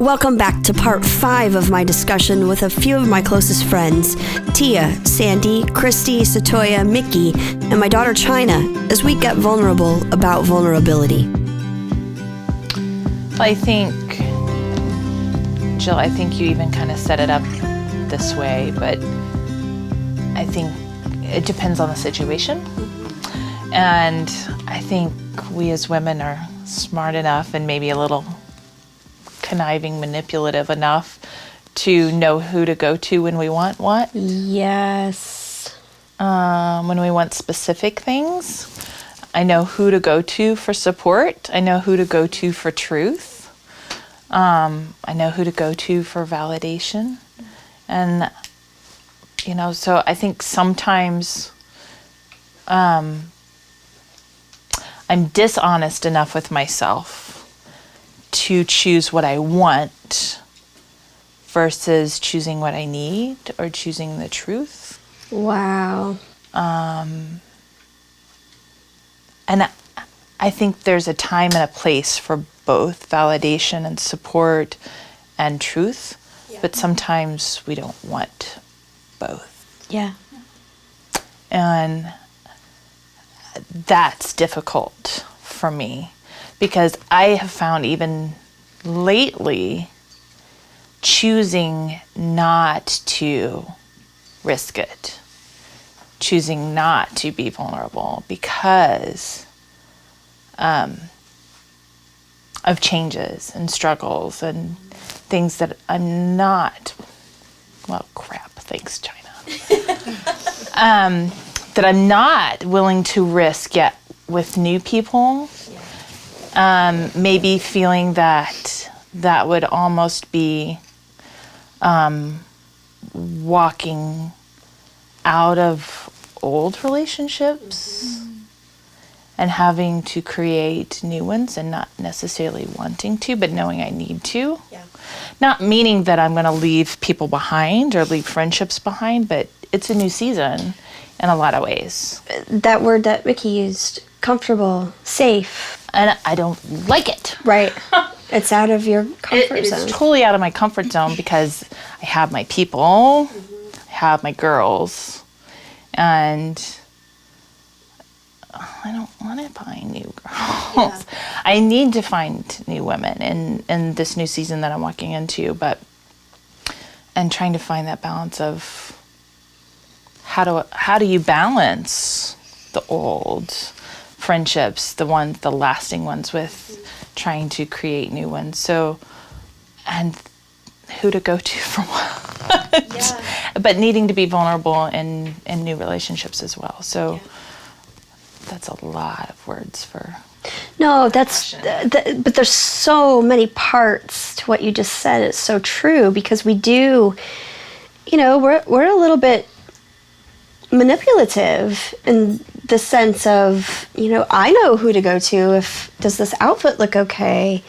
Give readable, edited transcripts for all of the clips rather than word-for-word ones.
Welcome back to part 5 of my discussion with a few of my closest friends, Tia, Sandy, Christy, Satoya, Mickey, and my daughter China, as we get vulnerable about vulnerability. I think, Jill, I think you even kind of set it up this way, but I think it depends on the situation. And I think we as women are smart enough and maybe a little conniving, manipulative enough to know who to go to when we want what. Yes. When we want specific things, I know who to go to for support. I know who to go to for truth. I know who to go to for validation. And, you know, so I think sometimes I'm dishonest enough with myself to choose what I want versus choosing what I need or choosing the truth. Wow. And I think there's a time and a place for both validation and support and truth, but sometimes we don't want both. Yeah. And that's difficult for me because I have found even lately choosing not to risk it, choosing not to be vulnerable because of changes and struggles and things that I'm not, well, crap, thanks, China, that I'm not willing to risk yet with new people. Maybe feeling that would almost be walking out of old relationships and having to create new ones and not necessarily wanting to, but knowing I need to. Yeah. Not meaning that I'm going to leave people behind or leave friendships behind, but it's a new season in a lot of ways. That word that Mickey used, comfortable, safe. And I don't like it. Right. It's out of your comfort zone. It's totally out of my comfort zone because I have my people, I have my girls, and I don't want to find new girls. Yeah. I need to find new women in this new season that I'm walking into, and trying to find that balance of how do you balance the old friendships, the lasting ones, with trying to create new ones. So, and who to go to for what, but needing to be vulnerable in new relationships as well. So that's a lot of words for. No, but there's so many parts to what you just said. It's so true because we do, we're a little bit manipulative in the sense of, I know who to go to does this outfit look okay?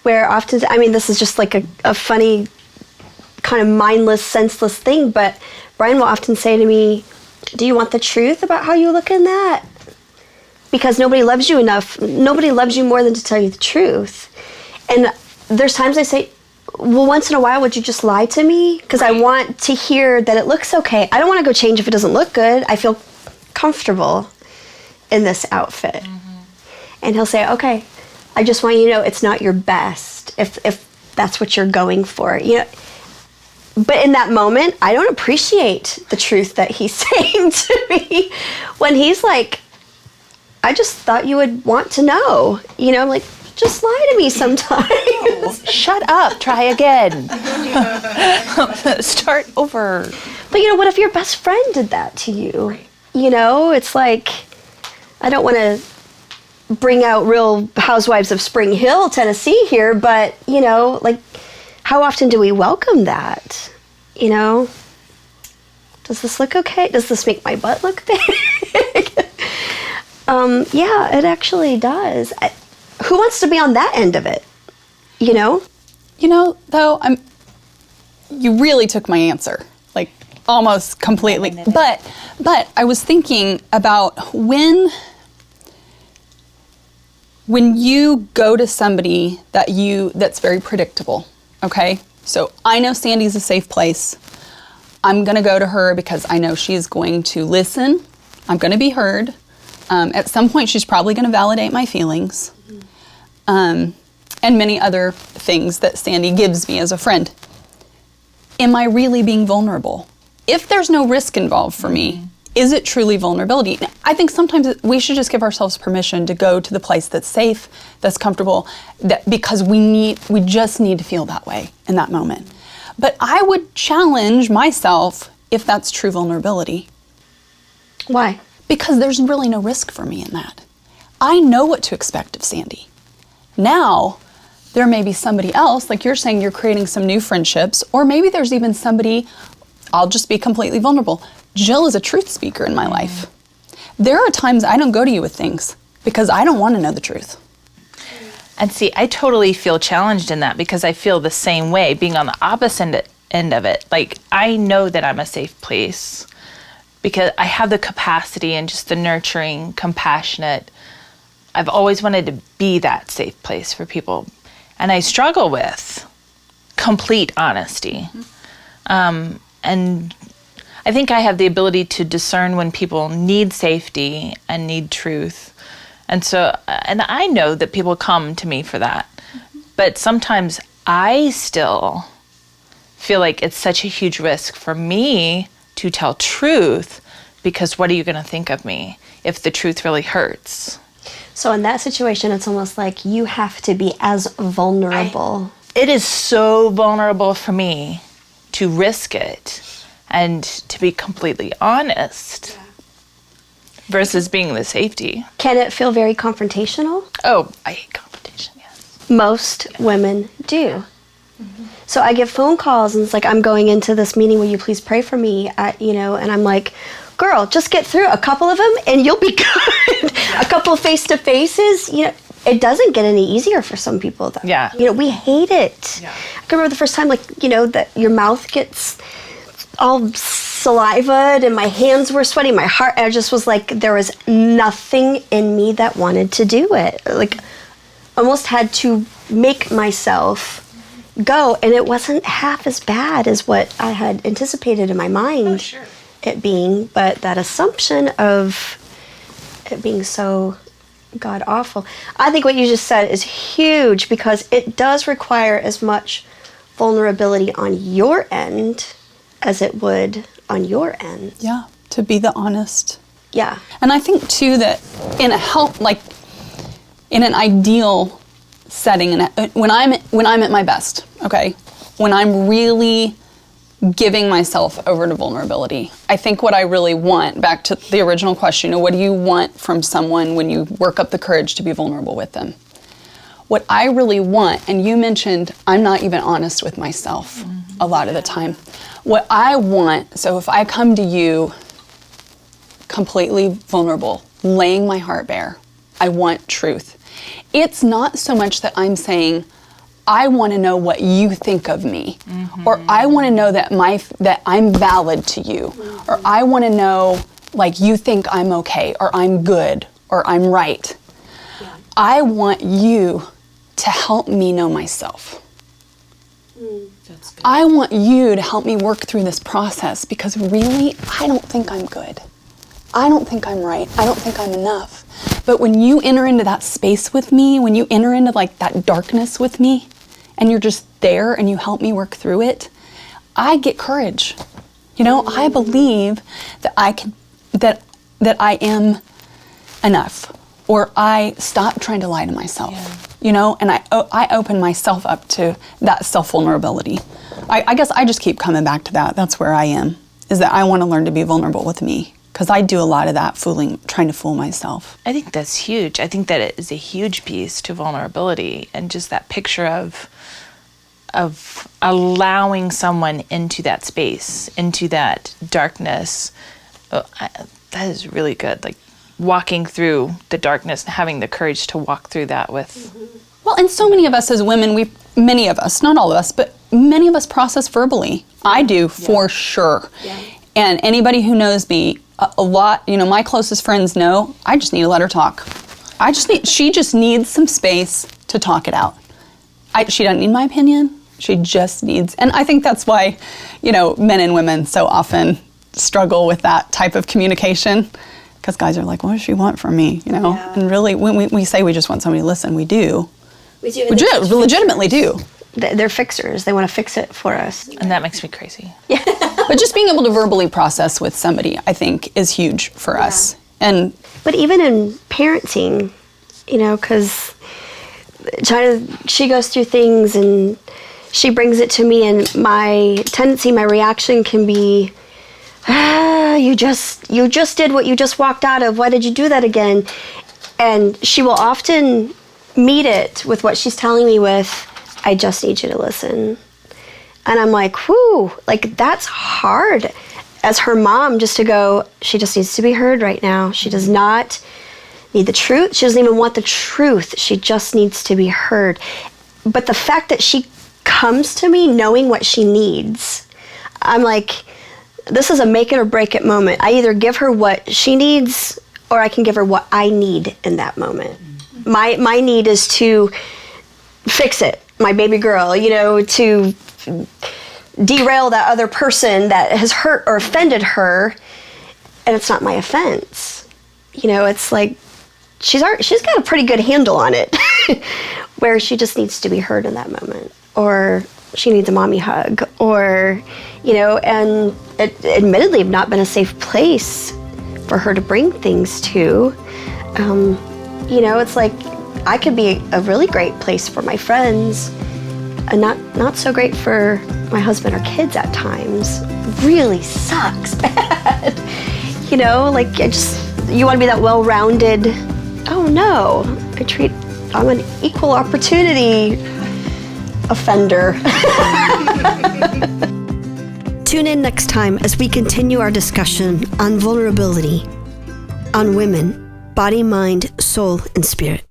Where often, this is just like a funny kind of mindless, senseless thing, but Brian will often say to me, do you want the truth about how you look in that? Because nobody loves you enough. Nobody loves you more than to tell you the truth. And there's times I say, well, once in a while, would you just lie to me? Because I want to hear that it looks okay. I don't want to go change if it doesn't look good. I feel comfortable in this outfit. Mm-hmm. And he'll say, okay, I just want you to know it's not your best if that's what you're going for. But in that moment, I don't appreciate the truth that he's saying to me when he's like, I just thought you would want to know. I'm like, just lie to me sometimes. Oh, shut up. Try again. Start over. But what if your best friend did that to you? Right. It's like, I don't want to bring out Real Housewives of Spring Hill, Tennessee here, but, like, how often do we welcome that? Does this look okay? Does this make my butt look big? Yeah, it actually does. Who wants to be on that end of it? Though, you really took my answer, like almost completely. But I was thinking about when you go to somebody that's very predictable, okay? So I know Sandy's a safe place. I'm going to go to her because I know she's going to listen. I'm going to be heard. At some point, she's probably going to validate my feelings. And many other things that Sandy gives me as a friend. Am I really being vulnerable? If there's no risk involved for me, is it truly vulnerability? I think sometimes we should just give ourselves permission to go to the place that's safe, that's comfortable, because we just need to feel that way in that moment. But I would challenge myself if that's true vulnerability. Why? Because there's really no risk for me in that. I know what to expect of Sandy. Now, there may be somebody else, like you're saying, you're creating some new friendships, or maybe there's even somebody, I'll just be completely vulnerable. Jill is a truth speaker in my life. There are times I don't go to you with things because I don't want to know the truth. And see, I totally feel challenged in that because I feel the same way, being on the opposite end of it. Like, I know that I'm a safe place because I have the capacity and just the nurturing, compassionate. I've always wanted to be that safe place for people. And I struggle with complete honesty. And I think I have the ability to discern when people need safety and need truth. And so, and I know that people come to me for that. But sometimes I still feel like it's such a huge risk for me to tell truth, because what are you going to think of me if the truth really hurts? So in that situation, it's almost like you have to be as vulnerable. It is so vulnerable for me to risk it and to be completely honest versus being the safety. Can it feel very confrontational? Oh, I hate confrontation, yes. Most women do. So I get phone calls and it's like, I'm going into this meeting, will you please pray for me? And I'm like, girl, just get through a couple of them and you'll be good. A couple of face-to-faces, it doesn't get any easier for some people though. Yeah. We hate it. Yeah. I can remember the first time, that your mouth gets all salivaed and my hands were sweaty, my heart, I just was like, there was nothing in me that wanted to do it. Like, almost had to make myself go, and it wasn't half as bad as what I had anticipated in my mind it being, but that assumption of it being so god awful. I think what you just said is huge because it does require as much vulnerability on your end as it would on your end. Yeah, to be the honest. Yeah. And I think too that in an ideal setting, when I'm at my best, okay, when I'm really giving myself over to vulnerability, I think what I really want, back to the original question, what do you want from someone when you work up the courage to be vulnerable with them? What I really want, and you mentioned I'm not even honest with myself a lot of the time. What I want, so if I come to you completely vulnerable, laying my heart bare, I want truth. It's not so much that I'm saying, I want to know what you think of me, or I want to know that I'm valid to you, or I want to know, like, you think I'm okay, or I'm good, or I'm right. Yeah. I want you to help me know myself. That's good. I want you to help me work through this process because really, I don't think I'm good. I don't think I'm right. I don't think I'm enough. But when you enter into that space with me, when you enter into like that darkness with me, and you're just there and you help me work through it, I get courage. I believe that that I am enough, or I stop trying to lie to myself. And I open myself up to that self-vulnerability. I guess I just keep coming back to that. That's where I am, is that I want to learn to be vulnerable with me, because I do a lot of that trying to fool myself. I think that's huge. I think that it is a huge piece to vulnerability, and just that picture of allowing someone into that space, into that darkness. That is really good. Like, walking through the darkness and having the courage to walk through that with. Well, and so many of us as women, many of us, not all of us, but many of us process verbally. I do, for sure. Yeah. And anybody who knows me a lot, my closest friends know, I just need to let her talk. She just needs some space to talk it out. She doesn't need my opinion. She just needs, and I think that's why, men and women so often struggle with that type of communication, because guys are like, what does she want from me, Yeah. And really, when we say we just want somebody to listen, we do. We do. Legitimately do. They're fixers. They want to fix it for us. And that makes me crazy. But just being able to verbally process with somebody, I think, is huge for us. But even in parenting, because she goes through things and she brings it to me, and my reaction can be, you just did what you just walked out of. Why did you do that again? And she will often meet it with what she's telling me with, I just need you to listen. And I'm like, whew, like that's hard as her mom, just to go, she just needs to be heard right now. She does not need the truth. She doesn't even want the truth. She just needs to be heard. But the fact that she comes to me knowing what she needs, I'm like, this is a make it or break it moment. I either give her what she needs or I can give her what I need in that moment. My need is to fix it, my baby girl, to derail that other person that has hurt or offended her, and it's not my offense. It's like she's got a pretty good handle on it, where she just needs to be heard in that moment, or she needs a mommy hug, or and it admittedly have not been a safe place for her to bring things to. It's like I could be a really great place for my friends, and not so great for my husband or kids at times. Really sucks bad. Like you want to be that well-rounded. Oh no, I'm an equal opportunity offender. Tune in next time as we continue our discussion on vulnerability, on women, body, mind, soul, and spirit.